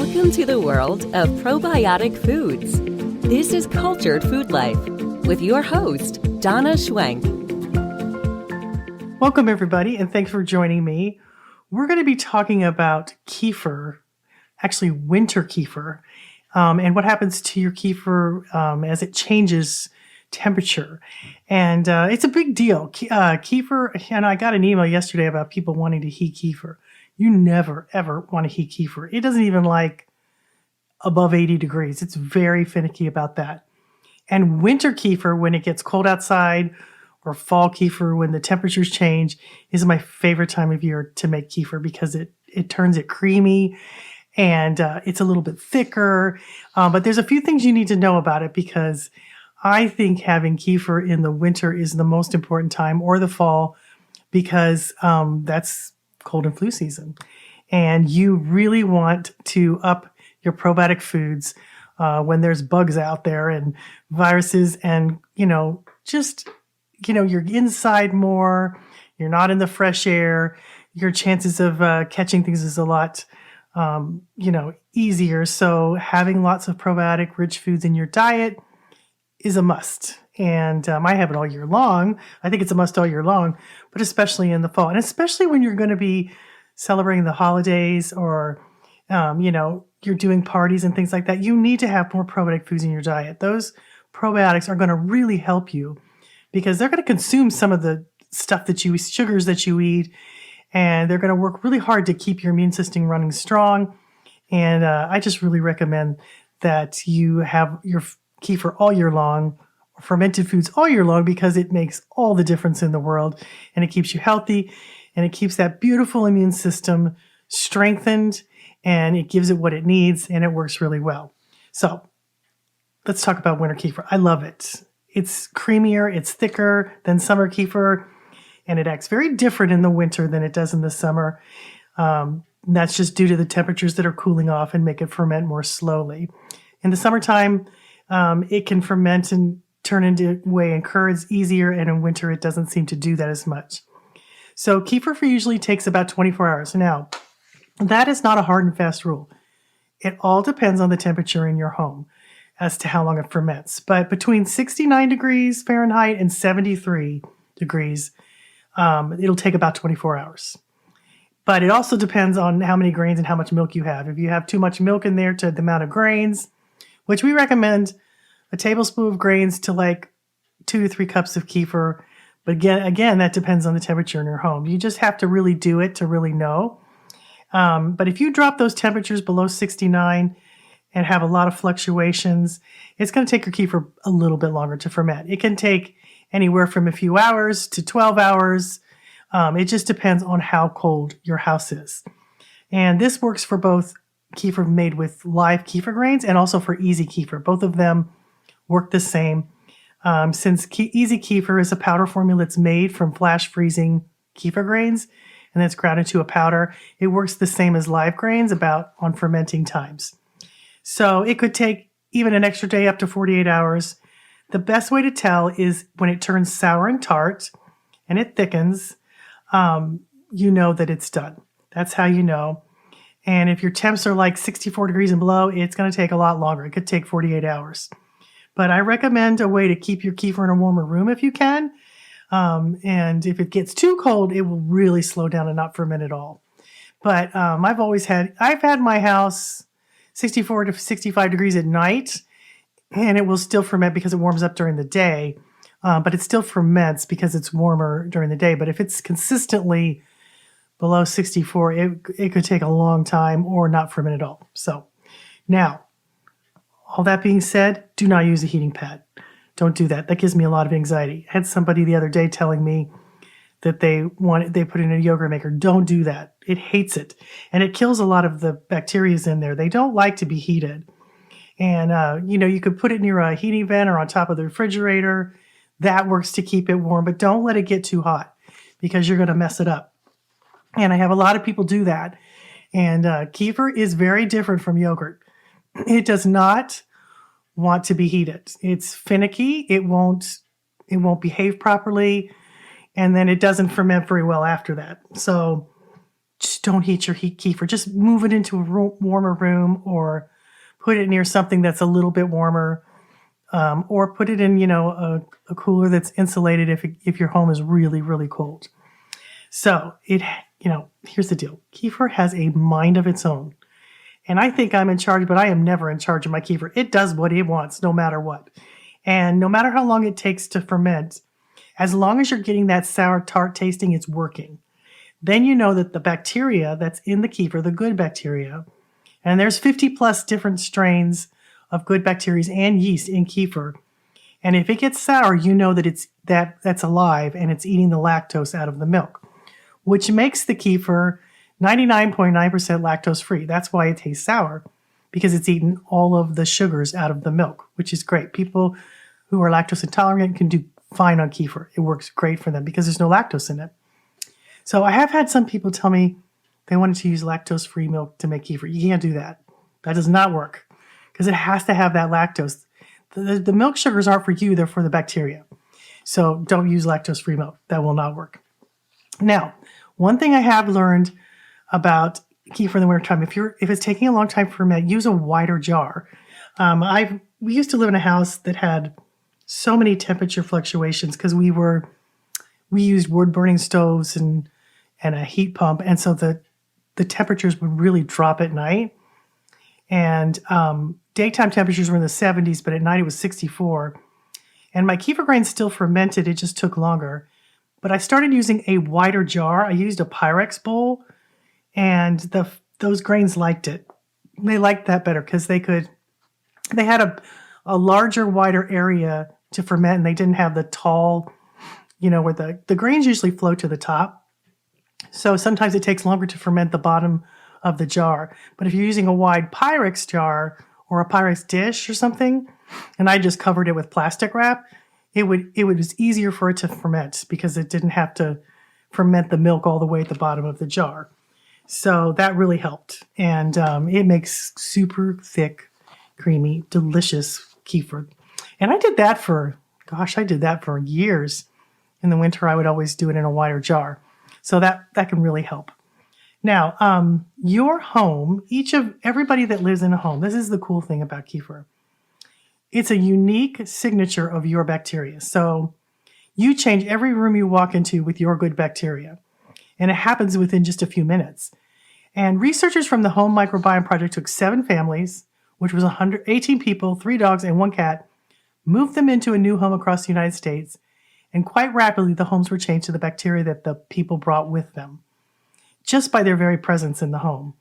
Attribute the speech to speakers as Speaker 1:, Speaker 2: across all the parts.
Speaker 1: Welcome to the world of probiotic foods. This is Cultured Food Life with your host, Donna Schwenk.
Speaker 2: Welcome, everybody, and thanks for joining me. We're going to be talking about kefir, actually winter kefir, and what happens to your kefir as it changes temperature. And it's a big deal. Kefir, and I got an email yesterday about people wanting to heat kefir. You never, ever want to heat kefir. It doesn't even like above 80 degrees. It's very finicky about that. And winter kefir, when it gets cold outside, or fall kefir, when the temperatures change, is my favorite time of year to make kefir because it turns it creamy and it's a little bit thicker. But there's a few things you need to know about it because I think having kefir in the winter is the most important time, or the fall, because that's cold and flu season. And you really want to up your probiotic foods when there's bugs out there and viruses and, you're inside more, you're not in the fresh air, your chances of catching things is a lot, easier. So having lots of probiotic rich foods in your diet is a must. And I have it all year long. I think it's a must all year long, but especially in the fall. And especially when you're going to be celebrating the holidays or, you're doing parties and things like that, you need to have more probiotic foods in your diet. Those probiotics are going to really help you because they're going to consume some of the stuff sugars that you eat, and they're going to work really hard to keep your immune system running strong. And I just really recommend that you have your kefir all year long, fermented foods all year long, because it makes all the difference in the world, and it keeps you healthy, and it keeps that beautiful immune system strengthened, and it gives it what it needs, and it works really well. So let's talk about winter kefir. I love it. It's creamier, it's thicker than summer kefir, and it acts very different in the winter than it does in the summer. That's just due to the temperatures that are cooling off and make it ferment more slowly. In the summertime, it can ferment and turn into whey and curds easier, and in winter it doesn't seem to do that as much. So kefir usually takes about 24 hours. Now, that is not a hard and fast rule. It all depends on the temperature in your home as to how long it ferments. But between 69 degrees Fahrenheit and 73 degrees, it'll take about 24 hours. But it also depends on how many grains and how much milk you have. If you have too much milk in there to the amount of grains, which we recommend a tablespoon of grains to like 2 to 3 cups of kefir. But again, that depends on the temperature in your home. You just have to really do it to really know. But if you drop those temperatures below 69 and have a lot of fluctuations, it's going to take your kefir a little bit longer to ferment. It can take anywhere from a few hours to 12 hours. It just depends on how cold your house is. And this works for both kefir made with live kefir grains and also for easy kefir. Both of them work the same. Since easy kefir is a powder formula that's made from flash freezing kefir grains and then it's ground into a powder, it works the same as live grains on fermenting times. So it could take even an extra day up to 48 hours. The best way to tell is when it turns sour and tart and it thickens, you know that it's done. That's how you know. And if your temps are like 64 degrees and below, it's going to take a lot longer. It could take 48 hours. But I recommend a way to keep your kefir in a warmer room if you can. And if it gets too cold, it will really slow down and not ferment at all. But I've had my house 64 to 65 degrees at night, and it will still ferment because it warms up during the day. But it still ferments because it's warmer during the day. But if it's consistently below 64, it could take a long time or not ferment at all. So now, all that being said, do not use a heating pad. Don't do that. That gives me a lot of anxiety. I had somebody the other day telling me that they put it in a yogurt maker. Don't do that. It hates it. And it kills a lot of the bacteria in there. They don't like to be heated. And, you could put it near a heating vent or on top of the refrigerator. That works to keep it warm, but don't let it get too hot because you're going to mess it up. And I have a lot of people do that. And kefir is very different from yogurt. It does not want to be heated. It's finicky. It won't behave properly. And then it doesn't ferment very well after that. So just don't heat your kefir. Just move it into a warmer room, or put it near something that's a little bit warmer, or put it in, a cooler that's insulated if your home is really, really cold. So here's the deal. Kefir has a mind of its own. And I think I'm in charge, but I am never in charge of my kefir. It does what it wants, no matter what. And no matter how long it takes to ferment, as long as you're getting that sour tart tasting, it's working. Then you know that the bacteria that's in the kefir, the good bacteria, and there's 50 plus different strains of good bacteria and yeast in kefir. And if it gets sour, you know that that's alive and it's eating the lactose out of the milk, which makes the kefir 99.9% lactose free. That's why it tastes sour, because it's eaten all of the sugars out of the milk, which is great. People who are lactose intolerant can do fine on kefir. It works great for them because there's no lactose in it. So I have had some people tell me they wanted to use lactose-free milk to make kefir. You can't do that. That does not work because it has to have that lactose. The milk sugars aren't for you, they're for the bacteria. So don't use lactose-free milk. That will not work. Now, one thing I have learned about kefir in the wintertime, if it's taking a long time to ferment, use a wider jar. We used to live in a house that had so many temperature fluctuations because we used wood-burning stoves and a heat pump, and so the temperatures would really drop at night. And daytime temperatures were in the 70s, but at night it was 64. And my kefir grains still fermented, it just took longer. But I started using a wider jar. I used a Pyrex bowl, and those grains liked it. They liked that better because they had a larger, wider area to ferment, and they didn't have the tall, where the grains usually float to the top. So sometimes it takes longer to ferment the bottom of the jar. But if you're using a wide Pyrex jar or a Pyrex dish or something, and I just covered it with plastic wrap, it was easier for it to ferment because it didn't have to ferment the milk all the way at the bottom of the jar. So that really helped. And it makes super thick, creamy, delicious kefir. And I did that for years. In the winter, I would always do it in a wider jar. So that can really help. Now, your home, everybody that lives in a home, this is the cool thing about kefir. It's a unique signature of your bacteria. So you change every room you walk into with your good bacteria. And it happens within just a few minutes. And researchers from the Home Microbiome Project took 7 families, which was 118 people, 3 dogs, and 1 cat, moved them into a new home across the United States, and quite rapidly the homes were changed to the bacteria that the people brought with them, just by their very presence in the home.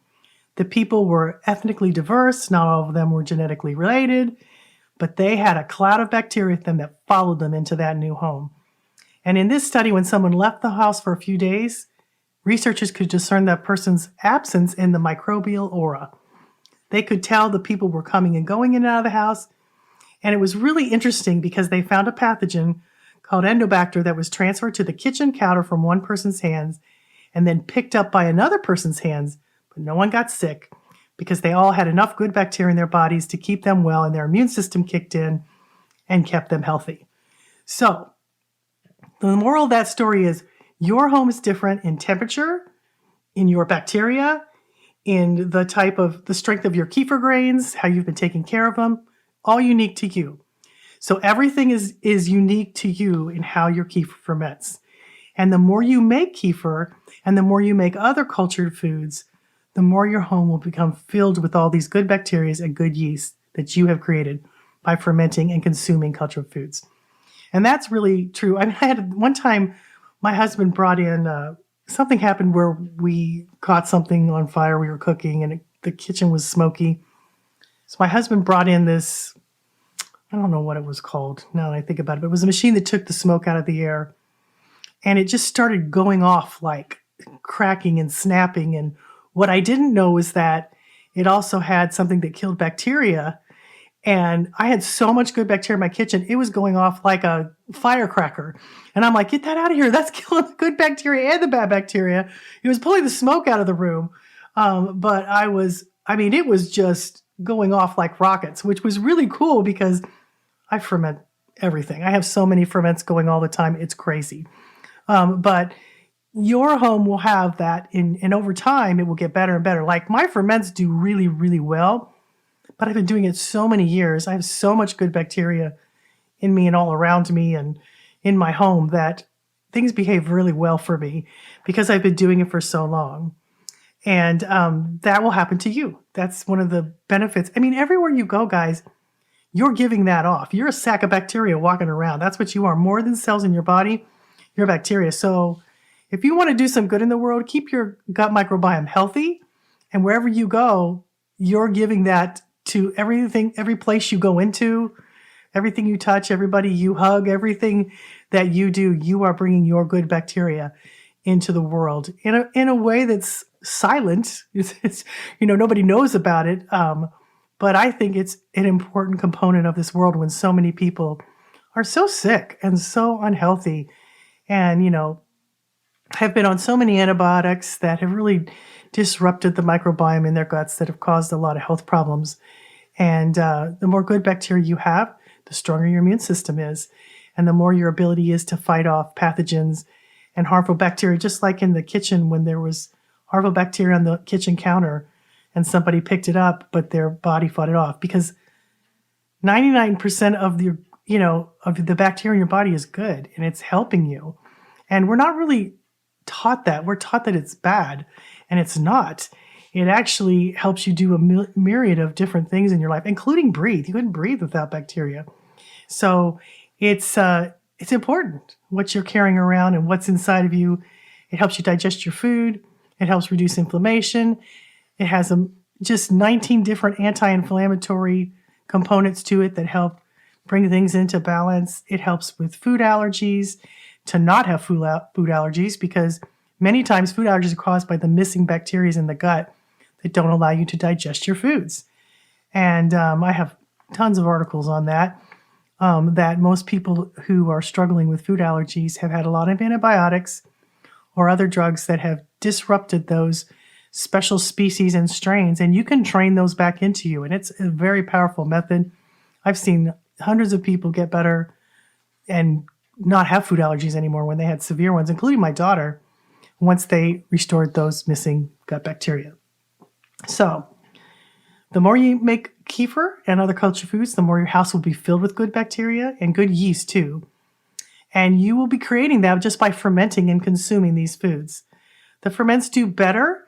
Speaker 2: The people were ethnically diverse, not all of them were genetically related, but they had a cloud of bacteria with them that followed them into that new home. And in this study, when someone left the house for a few days, researchers could discern that person's absence in the microbial aura. They could tell the people were coming and going in and out of the house. And it was really interesting because they found a pathogen called Endobacter that was transferred to the kitchen counter from one person's hands and then picked up by another person's hands, but no one got sick because they all had enough good bacteria in their bodies to keep them well, and their immune system kicked in and kept them healthy. So the moral of that story is your home is different in temperature, in your bacteria, in the strength of your kefir grains, how you've been taking care of them, all unique to you. So everything is unique to you in how your kefir ferments. And the more you make kefir and the more you make other cultured foods, the more your home will become filled with all these good bacteria and good yeast that you have created by fermenting and consuming cultured foods. And that's really true. I had one time, my husband brought in, something happened where we caught something on fire. We were cooking and the kitchen was smoky. So my husband brought in this, I don't know what it was called now that I think about it, but it was a machine that took the smoke out of the air. And it just started going off, like cracking and snapping. And what I didn't know was that it also had something that killed bacteria. And I had so much good bacteria in my kitchen, it was going off like a firecracker. And I'm like, get that out of here. That's killing the good bacteria and the bad bacteria. It was pulling the smoke out of the room. But it was just going off like rockets, which was really cool because I ferment everything. I have so many ferments going all the time. It's crazy. But your home will have that, and over time, it will get better and better. Like my ferments do really, really well, but I've been doing it so many years. I have so much good bacteria in me and all around me and in my home that things behave really well for me because I've been doing it for so long. And that will happen to you. That's one of the benefits. I mean, everywhere you go, guys, you're giving that off. You're a sack of bacteria walking around. That's what you are. More than cells in your body, you're bacteria. So if you want to do some good in the world, keep your gut microbiome healthy. And wherever you go, you're giving that to everything, every place you go into, everything you touch, everybody you hug, everything that you do, you are bringing your good bacteria into the world in a way that's silent. It's nobody knows about it. But I think it's an important component of this world when so many people are so sick and so unhealthy and, have been on so many antibiotics that have really disrupted the microbiome in their guts that have caused a lot of health problems. And the more good bacteria you have, the stronger your immune system is, and the more your ability is to fight off pathogens and harmful bacteria, just like in the kitchen when there was harmful bacteria on the kitchen counter and somebody picked it up, but their body fought it off because 99% of the bacteria in your body is good and it's helping you. And we're not really taught that. We're taught that it's bad, and it's not. It actually helps you do a myriad of different things in your life, including breathe. You couldn't breathe without bacteria. So it's important what you're carrying around and what's inside of you. It helps you digest your food. It helps reduce inflammation. It has just 19 different anti-inflammatory components to it that help bring things into balance. It helps with food allergies, to not have food allergies, because many times food allergies are caused by the missing bacteria in the gut that don't allow you to digest your foods. And I have tons of articles on that, that most people who are struggling with food allergies have had a lot of antibiotics or other drugs that have disrupted those special species and strains, and you can train those back into you. And it's a very powerful method. I've seen hundreds of people get better and not have food allergies anymore when they had severe ones, including my daughter, once they restored those missing gut bacteria. So the more you make kefir and other cultured foods, the more your house will be filled with good bacteria and good yeast too. And you will be creating that just by fermenting and consuming these foods. The ferments do better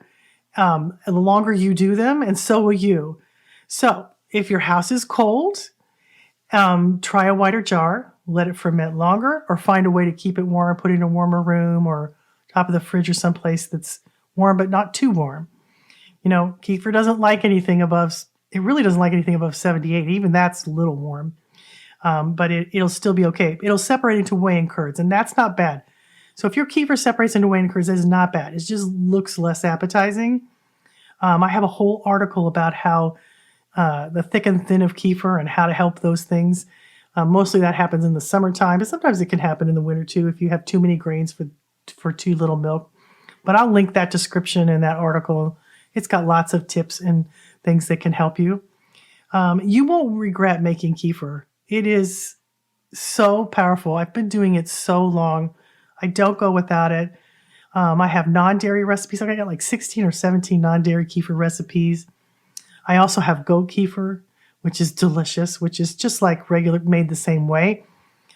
Speaker 2: the longer you do them, and so will you. So if your house is cold, try a wider jar, let it ferment longer, or find a way to keep it warm, put it in a warmer room or top of the fridge or someplace that's warm but not too warm. Kefir doesn't like anything above, it really doesn't like anything above 78. Even that's a little warm. But it'll still be okay. It'll separate into whey and curds, and that's not bad. So if your kefir separates into whey and curds, that is not bad. It just looks less appetizing. I have a whole article about how the thick and thin of kefir and how to help those things. Mostly that happens in the summertime, but sometimes it can happen in the winter too if you have too many grains for too little milk. But I'll link that description in that article. It's got lots of tips and things that can help you. You won't regret making kefir. It is so powerful. I've been doing it so long. I don't go without it. I have non-dairy recipes. I got like 16 or 17 non-dairy kefir recipes. I also have goat kefir, which is delicious, which is just like regular, made the same way.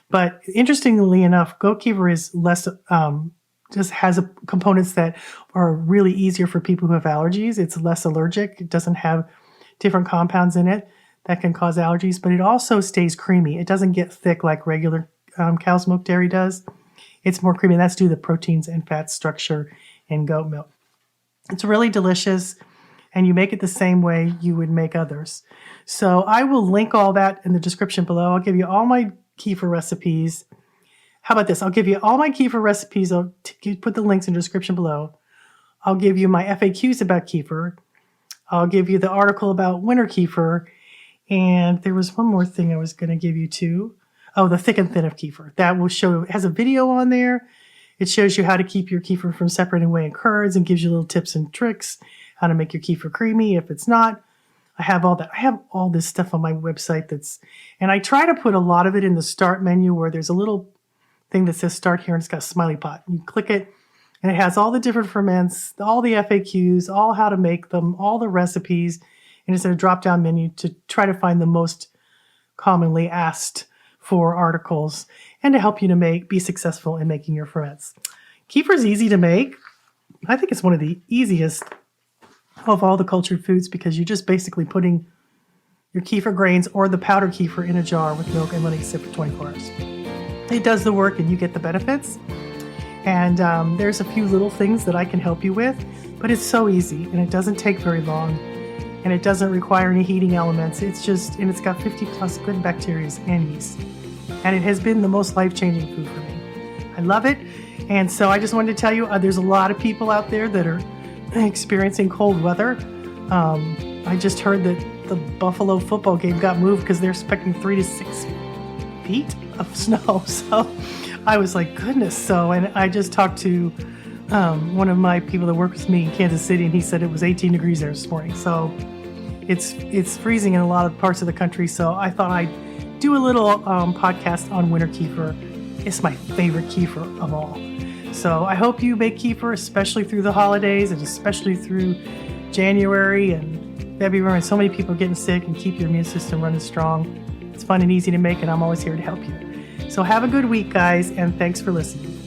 Speaker 2: But interestingly enough, goat kefir is less, just has components that are really easier for people who have allergies. It's less allergic. It doesn't have different compounds in it that can cause allergies, but it also stays creamy. It doesn't get thick like regular cow's milk dairy does. It's more creamy. That's due to the proteins and fat structure in goat milk. It's really delicious, and you make it the same way you would make others. So I will link all that in the description below. I'll give you all my kefir recipes. How about this? I'll give you all my kefir recipes. I'll put the links in the description below. I'll give you my FAQs about kefir. I'll give you the article about winter kefir. And there was one more thing I was going to give you too. Oh, the thick and thin of kefir. That will show, it has a video on there. It shows you how to keep your kefir from separating whey and curds and gives you little tips and tricks, how to make your kefir creamy if it's not. I have all that. I have all this stuff on my website and I try to put a lot of it in the start menu where there's a little thing that says start here and it's got a smiley pot. You click it And it has all the different ferments, all the FAQs, all how to make them, all the recipes. And it's in a drop-down menu to try to find the most commonly asked for articles and to help you to be successful in making your ferments. Kefir is easy to make. I think it's one of the easiest of all the cultured foods because you're just basically putting your kefir grains or the powdered kefir in a jar with milk and letting it sit for 24 hours. It does the work and you get the benefits. And there's a few little things that I can help you with, but it's so easy and it doesn't take very long and it doesn't require any heating elements. And it's got 50 plus good bacteria and yeast. And it has been the most life-changing food for me. I love it. And so I just wanted to tell you, there's a lot of people out there that are experiencing cold weather. I just heard that the Buffalo football game got moved because they're expecting 3 to 6 feet of snow. So I was like, goodness. And I just talked to one of my people that work with me in Kansas City, and he said it was 18 degrees there this morning. So it's freezing in a lot of parts of the country. So I thought I'd do a little podcast on winter kefir. It's my favorite kefir of all. So I hope you make kefir, especially through the holidays and especially through January and February. And so many people are getting sick, and keep your immune system running strong. It's fun and easy to make, and I'm always here to help you. So have a good week, guys, and thanks for listening.